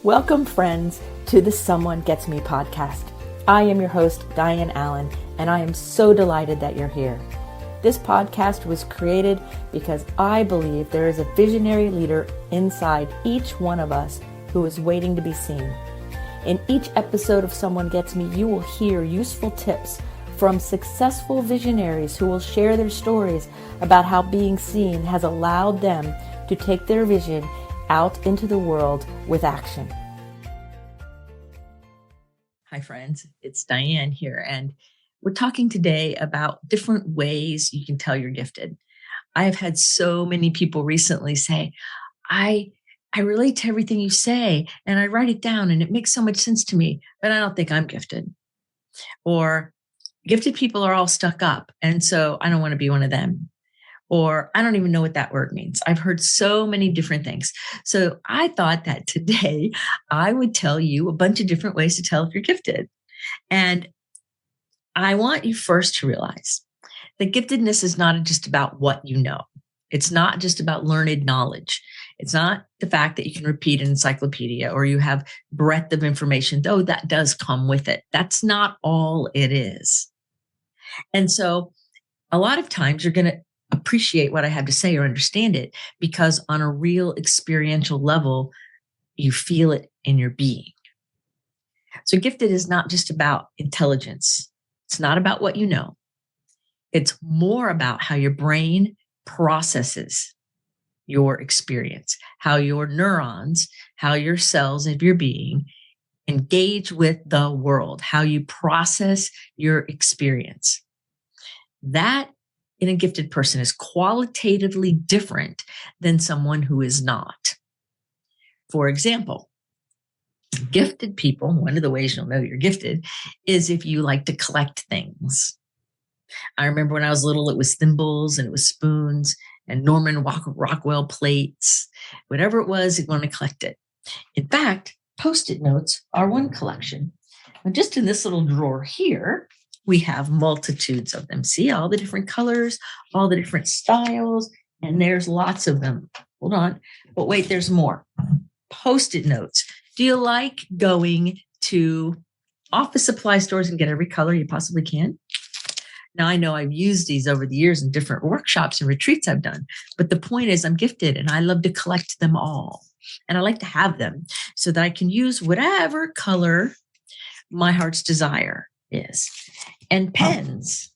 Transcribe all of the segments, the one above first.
Welcome, friends, to the Someone Gets Me podcast. I am your host, Dianne A, and I am so delighted that you're here. This podcast was created because I believe there is a visionary leader inside each one of us who is waiting to be seen. In each episode of Someone Gets Me, you will hear useful tips from successful visionaries who will share their stories about how being seen has allowed them to take their vision out into the world with action. Hi, friends. It's Dianne here, and we're talking today about different ways you can tell you're gifted. I have had so many people recently say, I relate to everything you say, and I write it down, and it makes so much sense to me, but I don't think I'm gifted. Or gifted people are all stuck up, and so I don't want to be one of them. Or I don't even know what that word means. I've heard so many different things. So I thought that today I would tell you a bunch of different ways to tell if you're gifted. And I want you first to realize that giftedness is not just about what you know. It's not just about learned knowledge. It's not the fact that you can repeat an encyclopedia or you have breadth of information, though that does come with it. That's not all it is. And so a lot of times you're going to appreciate what I have to say or understand it because on a real experiential level, you feel it in your being. So gifted is not just about intelligence. It's not about what you know. It's more about how your brain processes your experience, how your neurons, how your cells of your being engage with the world, how you process your experience. That in a gifted person is qualitatively different than someone who is not. For example, gifted people, one of the ways you'll know you're gifted is if you like to collect things. I remember when I was little, it was thimbles and it was spoons and Norman Rockwell plates. Whatever it was, you want to collect it. In fact, Post-it notes are one collection. And just in this little drawer here, we have multitudes of them. See all the different colors, all the different styles, and there's lots of them. Hold on. But wait, there's more. Post-it notes. Do you like going to office supply stores and get every color you possibly can? Now, I know I've used these over the years in different workshops and retreats I've done, but the point is I'm gifted and I love to collect them all. And I like to have them so that I can use whatever color my heart's desire is. And pens.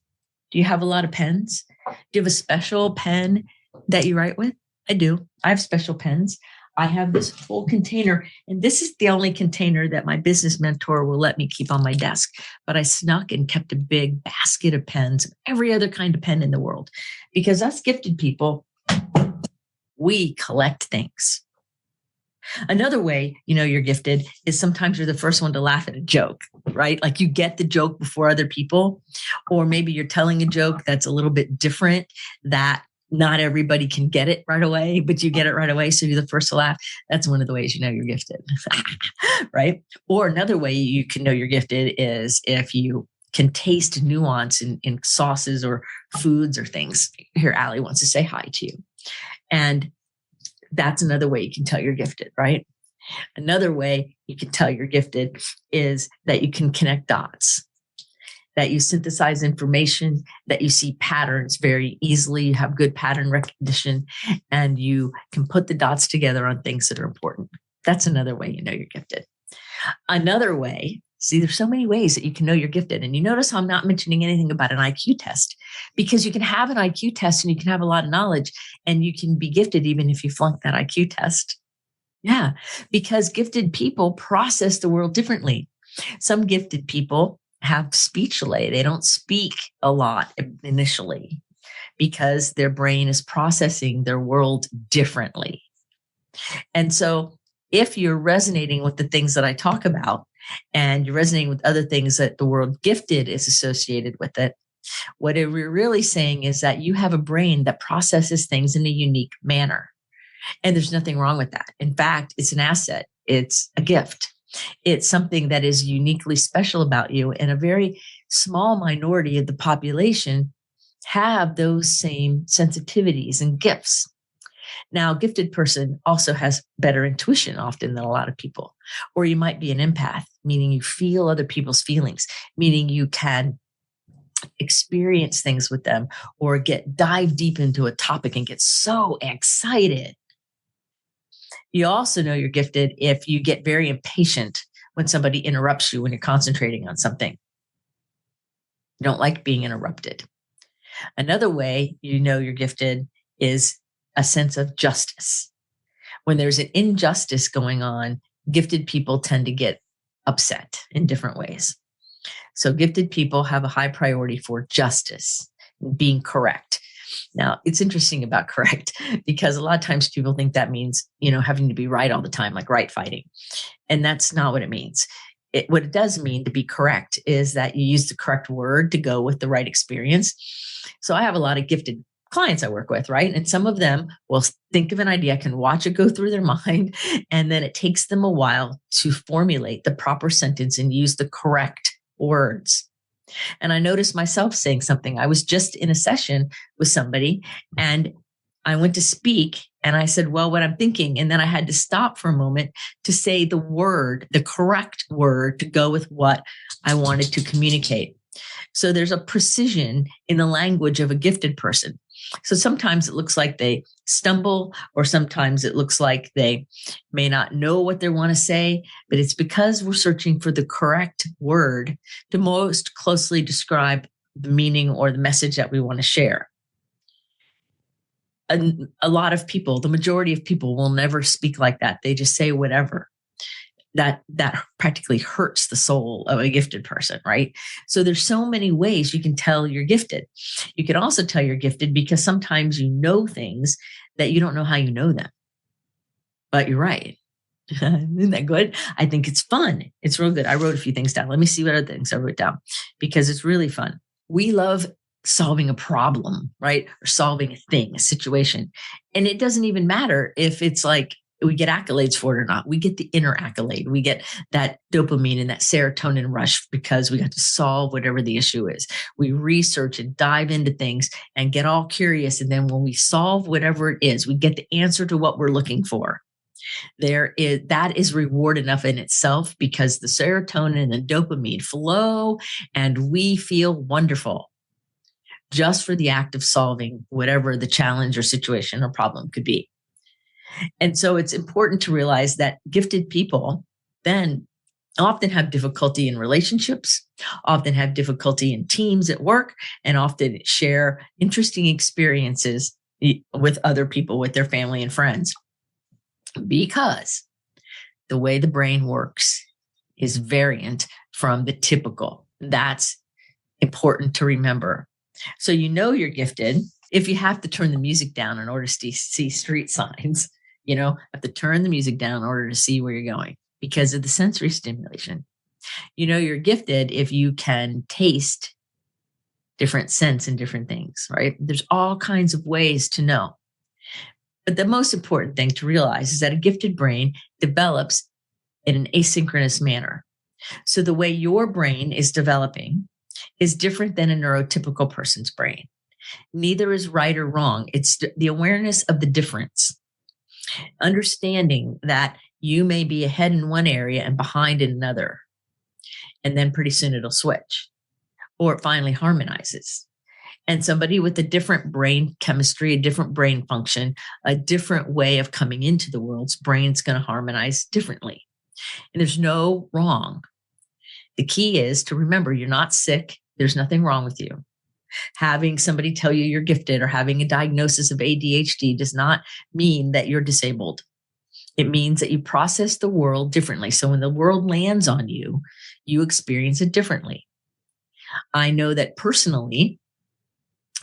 Do you have a lot of pens? Do you have a special pen that you write with? I do. I have special pens. I have this whole container, and this is the only container that my business mentor will let me keep on my desk. But I snuck and kept a big basket of pens, every other kind of pen in the world, because us gifted people, we collect things. Another way you know you're gifted is sometimes you're the first one to laugh at a joke, right? Like you get the joke before other people, or maybe you're telling a joke that's a little bit different that not everybody can get it right away, but you get it right away. So you're the first to laugh. That's one of the ways you know you're gifted, right? Or another way you can know you're gifted is if you can taste nuance in sauces or foods or things. Here, Allie wants to say hi to you. And that's another way you can tell you're gifted, right? Another way you can tell you're gifted is that you can connect dots, that you synthesize information, that you see patterns very easily, you have good pattern recognition, and you can put the dots together on things that are important. That's another way you know you're gifted. Another way, see, there's so many ways that you can know you're gifted. And you notice how I'm not mentioning anything about an IQ test, because you can have an IQ test and you can have a lot of knowledge and you can be gifted even if you flunk that IQ test. Yeah, because gifted people process the world differently. Some gifted people have speech delay. They don't speak a lot initially because their brain is processing their world differently. And so if you're resonating with the things that I talk about and you're resonating with other things that the word gifted is associated with it, what we're really saying is that you have a brain that processes things in a unique manner. And there's nothing wrong with that. In fact, it's an asset. It's a gift. It's something that is uniquely special about you. And a very small minority of the population have those same sensitivities and gifts. Now, a gifted person also has better intuition often than a lot of people. Or you might be an empath, meaning you feel other people's feelings, meaning you can experience things with them or dive deep into a topic and get so excited. You also know you're gifted if you get very impatient when somebody interrupts you when you're concentrating on something. You don't like being interrupted. Another way you know you're gifted is a sense of justice. When there's an injustice going on, gifted people tend to get upset in different ways. So gifted people have a high priority for justice, being correct. Now, it's interesting about correct because a lot of times people think that means, having to be right all the time, like right fighting. And that's not what it means. What it does mean to be correct is that you use the correct word to go with the right experience. So I have a lot of gifted clients I work with, right? And some of them will think of an idea, I can watch it go through their mind, and then it takes them a while to formulate the proper sentence and use the correct words. And I noticed myself saying something. I was just in a session with somebody and I went to speak and I said, well, what I'm thinking. And then I had to stop for a moment to say the correct word to go with what I wanted to communicate. So there's a precision in the language of a gifted person. So sometimes it looks like they stumble, or sometimes it looks like they may not know what they want to say, but it's because we're searching for the correct word to most closely describe the meaning or the message that we want to share. A lot of people, the majority of people will never speak like that. They just say whatever. That practically hurts the soul of a gifted person, right? So there's so many ways you can tell you're gifted. You can also tell you're gifted because sometimes you know things that you don't know how you know them. But you're right. Isn't that good? I think it's fun. It's real good. I wrote a few things down. Let me see what other things I wrote down because it's really fun. We love solving a problem, right? Or solving a thing, a situation. And it doesn't even matter if it's like, we get accolades for it or not. We get the inner accolade. We get that dopamine and that serotonin rush because we got to solve whatever the issue is. We research and dive into things and get all curious. And then when we solve whatever it is, we get the answer to what we're looking for. That is reward enough in itself because the serotonin and the dopamine flow and we feel wonderful just for the act of solving whatever the challenge or situation or problem could be. And so it's important to realize that gifted people then often have difficulty in relationships, often have difficulty in teams at work, and often share interesting experiences with other people, with their family and friends. Because the way the brain works is variant from the typical. That's important to remember. So you're gifted if you have to turn the music down in order to see street signs. Have to turn the music down in order to see where you're going because of the sensory stimulation. You're gifted if you can taste different scents and different things, right? There's all kinds of ways to know. But the most important thing to realize is that a gifted brain develops in an asynchronous manner. So the way your brain is developing is different than a neurotypical person's brain. Neither is right or wrong. It's the awareness of the difference. Understanding that you may be ahead in one area and behind in another. And then pretty soon it'll switch or it finally harmonizes. And somebody with a different brain chemistry, a different brain function, a different way of coming into the world's brain's going to harmonize differently. And there's no wrong. The key is to remember you're not sick. There's nothing wrong with you. Having somebody tell you you're gifted or having a diagnosis of ADHD does not mean that you're disabled. It means that you process the world differently. So when the world lands on you, you experience it differently. I know that personally,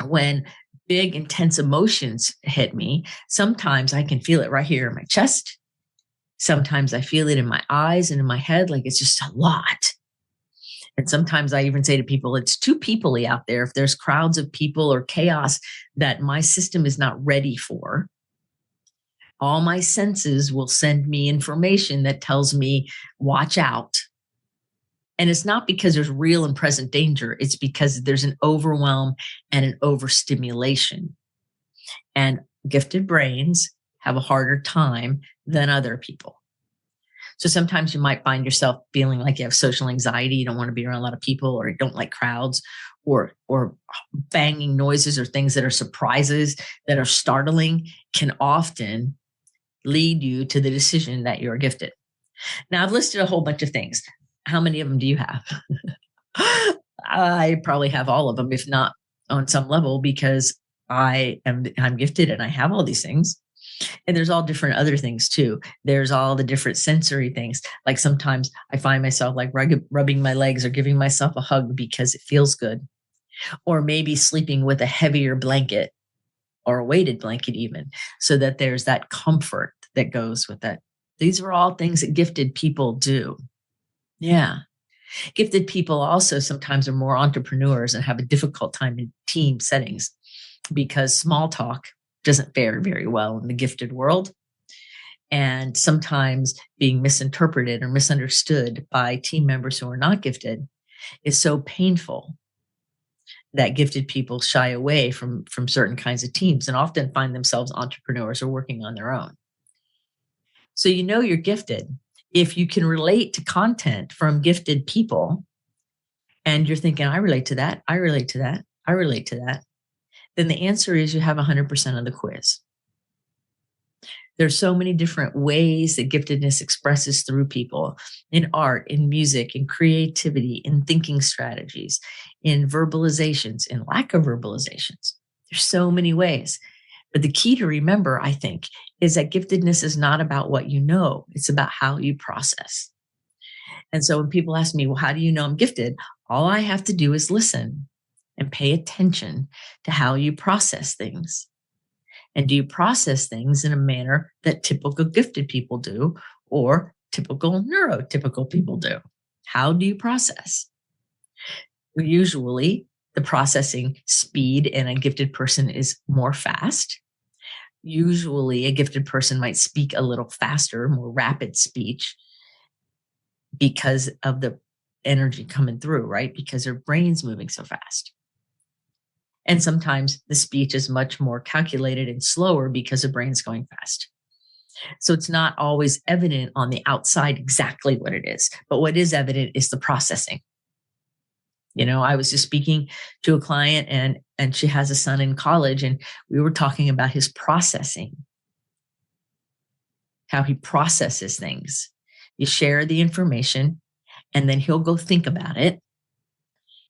when big, intense emotions hit me, sometimes I can feel it right here in my chest. Sometimes I feel it in my eyes and in my head, like it's just a lot. And sometimes I even say to people, it's too people-y out there. If there's crowds of people or chaos that my system is not ready for, all my senses will send me information that tells me, watch out. And it's not because there's real and present danger. It's because there's an overwhelm and an overstimulation. And gifted brains have a harder time than other people. So sometimes you might find yourself feeling like you have social anxiety. You don't want to be around a lot of people, or you don't like crowds, or banging noises, or things that are surprises that are startling can often lead you to the decision that you're gifted. Now, I've listed a whole bunch of things. How many of them do you have? I probably have all of them, if not on some level, because I'm gifted and I have all these things. And there's all different other things too. There's all the different sensory things. Like sometimes I find myself like rubbing my legs or giving myself a hug because it feels good. Or maybe sleeping with a heavier blanket or a weighted blanket even, so that there's that comfort that goes with it. These are all things that gifted people do. Yeah. Gifted people also sometimes are more entrepreneurs and have a difficult time in team settings because small talk doesn't fare very well in the gifted world. And sometimes being misinterpreted or misunderstood by team members who are not gifted is so painful that gifted people shy away from certain kinds of teams and often find themselves entrepreneurs or working on their own. So you know you're gifted if you can relate to content from gifted people and you're thinking, I relate to that, I relate to that, I relate to that, then the answer is you have 100% of the quiz. There's so many different ways that giftedness expresses through people in art, in music, in creativity, in thinking strategies, in verbalizations, in lack of verbalizations. There's so many ways. But the key to remember, I think, is that giftedness is not about what you know. It's about how you process. And so when people ask me, well, how do you know I'm gifted? All I have to do is listen and pay attention to how you process things. And do you process things in a manner that typical gifted people do or typical neurotypical people do? How do you process? Usually, the processing speed in a gifted person is more fast. Usually, a gifted person might speak a little faster, more rapid speech because of the energy coming through, right? Because their brain's moving so fast. And sometimes the speech is much more calculated and slower because the brain's going fast. So it's not always evident on the outside exactly what it is, but what is evident is the processing. You know, I was just speaking to a client and she has a son in college, and we were talking about his processing, how he processes things. You share the information and then he'll go think about it.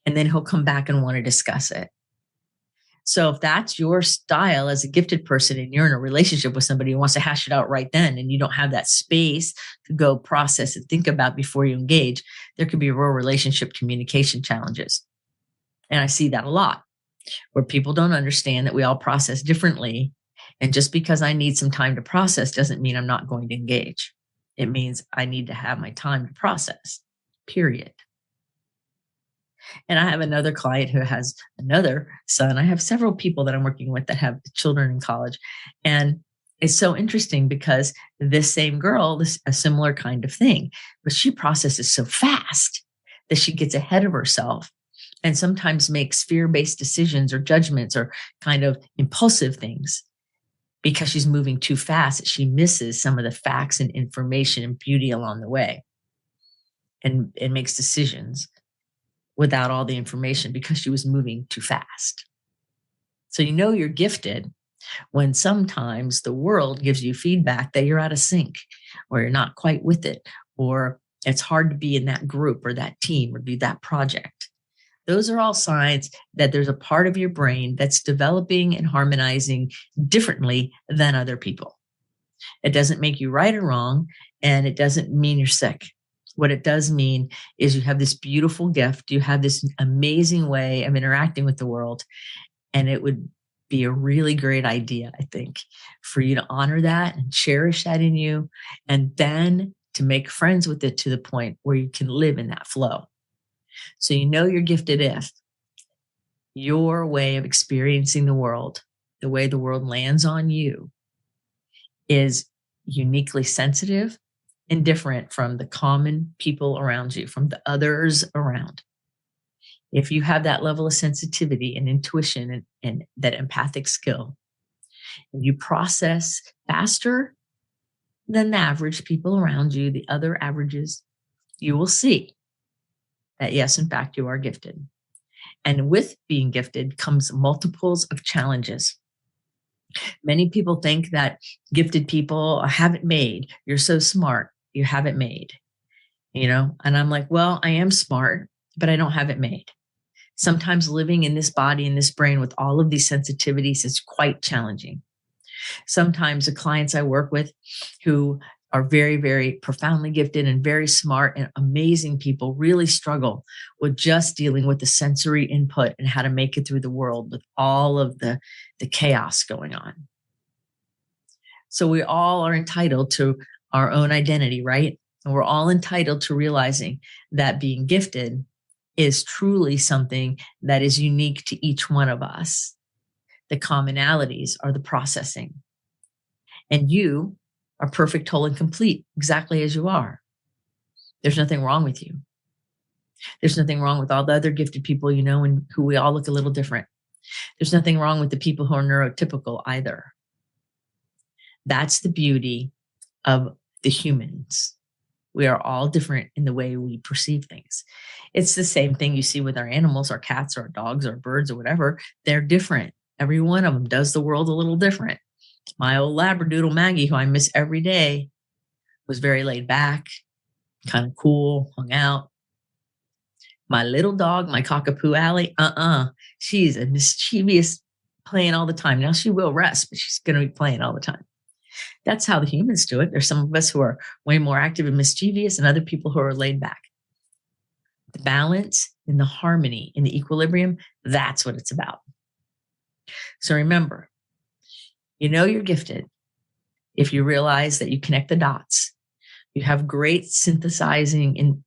And then he'll come back and want to discuss it. So if that's your style as a gifted person and you're in a relationship with somebody who wants to hash it out right then, and you don't have that space to go process and think about before you engage, there could be real relationship communication challenges. And I see that a lot where people don't understand that we all process differently. And just because I need some time to process doesn't mean I'm not going to engage. It means I need to have my time to process, period. And I have another client who has another son. I have several people that I'm working with that have children in college. And it's so interesting because this same girl, a similar kind of thing, but she processes so fast that she gets ahead of herself and sometimes makes fear-based decisions or judgments or kind of impulsive things because she's moving too fast. She misses some of the facts and information and beauty along the way and makes decisions without all the information because she was moving too fast. So you know you're gifted when sometimes the world gives you feedback that you're out of sync or you're not quite with it, or it's hard to be in that group or that team or do that project. Those are all signs that there's a part of your brain that's developing and harmonizing differently than other people. It doesn't make you right or wrong, and it doesn't mean you're sick. What it does mean is you have this beautiful gift. You have this amazing way of interacting with the world. And it would be a really great idea, I think, for you to honor that and cherish that in you, and then to make friends with it to the point where you can live in that flow. So you know you're gifted if your way of experiencing the world, the way the world lands on you, is uniquely sensitive and different from the common people around you, from the others around. If you have that level of sensitivity and intuition and that empathic skill, and you process faster than the average people around you, the other averages, you will see that yes, in fact, you are gifted. And with being gifted comes multiples of challenges. Many people think that gifted people have it made. You're so smart, you have it made, And I'm like, well, I am smart, but I don't have it made. Sometimes living in this body, in this brain with all of these sensitivities is quite challenging. Sometimes the clients I work with who are very, very profoundly gifted and very smart and amazing people really struggle with just dealing with the sensory input and how to make it through the world with all of the chaos going on. So we all are entitled to our own identity, right? And we're all entitled to realizing that being gifted is truly something that is unique to each one of us. The commonalities are the processing. And you are perfect, whole, and complete exactly as you are. There's nothing wrong with you. There's nothing wrong with all the other gifted people, and who we all look a little different. There's nothing wrong with the people who are neurotypical either. That's the beauty of the humans. We are all different in the way we perceive things. It's the same thing you see with our animals, our cats, or our dogs, or birds, or whatever. They're different. Every one of them does the world a little different. My old Labradoodle Maggie, who I miss every day, was very laid back, kind of cool, hung out. My little dog, my cockapoo Allie, she's a mischievous, playing all the time. Now she will rest, but she's going to be playing all the time. That's how the humans do it. There's some of us who are way more active and mischievous and other people who are laid back. The balance and the harmony and the equilibrium, that's what it's about. So remember, you're gifted if you realize that you connect the dots. You have great synthesizing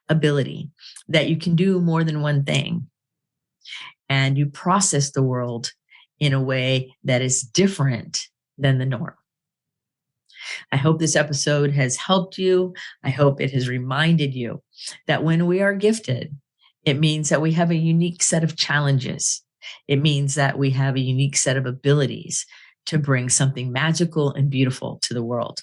ability, that you can do more than one thing. And you process the world in a way that is different than the norm. I hope this episode has helped you. I hope it has reminded you that when we are gifted, it means that we have a unique set of challenges. It means that we have a unique set of abilities to bring something magical and beautiful to the world.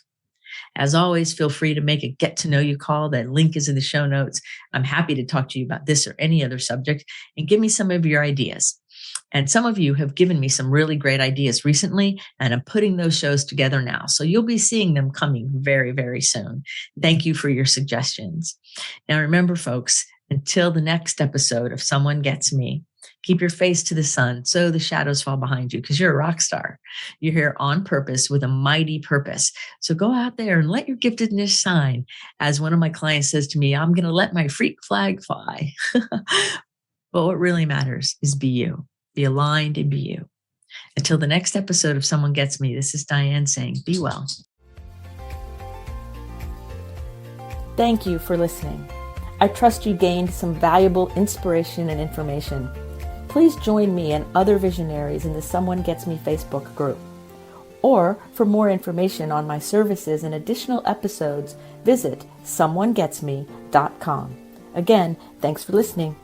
As always, feel free to make a get to know you call. That link is in the show notes. I'm happy to talk to you about this or any other subject and give me some of your ideas. And some of you have given me some really great ideas recently, and I'm putting those shows together now. So you'll be seeing them coming very, very soon. Thank you for your suggestions. Now, remember, folks, until the next episode of Someone Gets Me, keep your face to the sun so the shadows fall behind you, because you're a rock star. You're here on purpose with a mighty purpose. So go out there and let your giftedness shine. As one of my clients says to me, I'm going to let my freak flag fly. But what really matters is be you. Be aligned and be you. Until the next episode of Someone Gets Me, this is Dianne saying, be well. Thank you for listening. I trust you gained some valuable inspiration and information. Please join me and other visionaries in the Someone Gets Me Facebook group. Or for more information on my services and additional episode's, visit someonegetsme.com. Again, thanks for listening.